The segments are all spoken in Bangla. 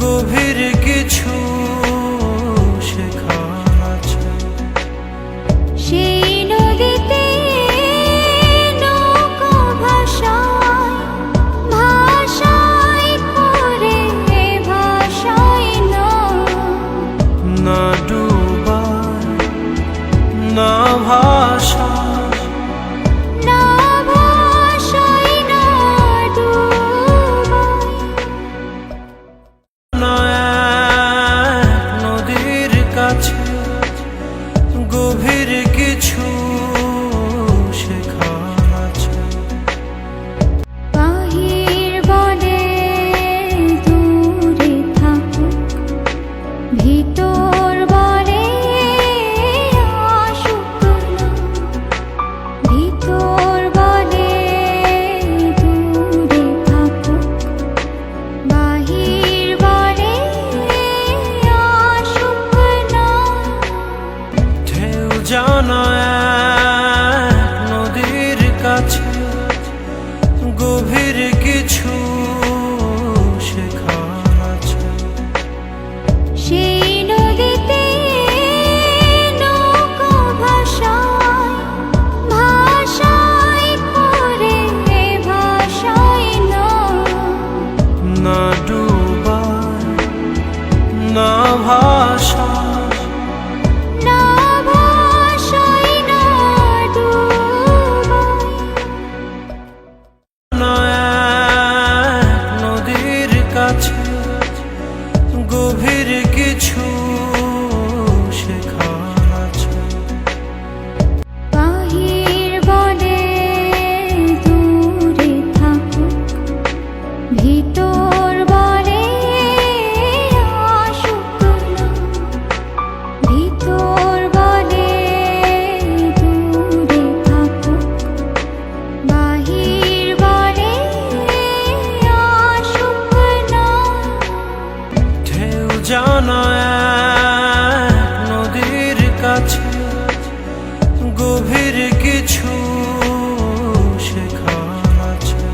গভীর কিছু শেখা আছে। সেই নদীতে নৌকা ভাসায়, ভাসায় করে ভাসায় না, না ডুবায় না ভাসায়, না ভাসায় না ডুবায়। না এক নদীর কাছে গভীর কিছু শেখা আছে। বাহির বনে দূরে থাকুক, ভিতর বনে আসুক না, ভিতর বনে দূরে থাকুক, বাহির বনে আসুক না। ঢেউ জানা এক নদীর কাছে গভীর কিছু শেখা আছে। সেই নদীতে নৌকা ভাসায়, ভাসায় করে ভাসায় না, না ডুবায় না ভাসায়, না ভাসায় না ডুবায়। না এক নদীর কাছে গভীর কিছু শেখা আছে। বাহির বনে দূরে থাকুক, ভিতর বনে আসুক না, ভিতর বনে দূরে থাকুক, বাহির বনে আসুক না। ঢেউ জানা এক নদীর কাছে গভীর কিছু শেখা আছে।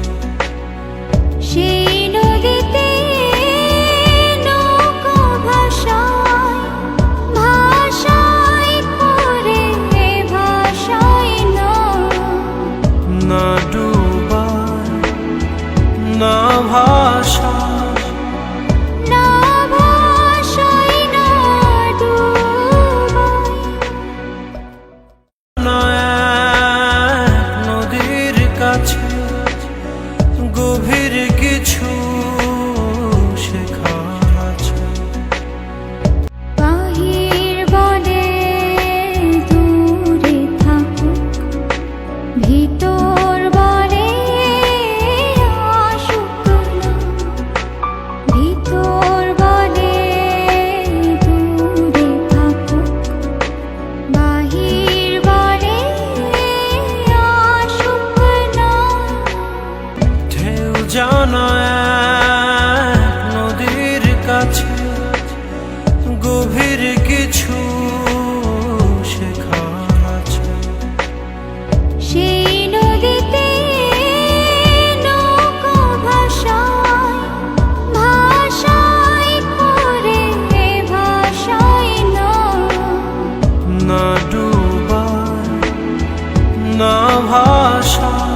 সেই নদীতে নৌকা ভাসায়, ভাসায় করে ভাসায় না, না ডুবায় না ভাসায়, না ভাসায় না ডুবায়। না এক নদীর কাছে গভীর কিছু শেখা আছে। বাহির বনে দূরে থাকুক, ভিতর বনে আসুক না, ভিতর বনে দূরে থাকুক, বাহির বনে আসুক না। ঢেউ জানা এক নদীর কাছে গভীর কিছু শেখা আছে। সেই নদীতে নৌকা ভাসায়, ভাসায় করে ভাসায় না, না ডুবায় না ভাসায়,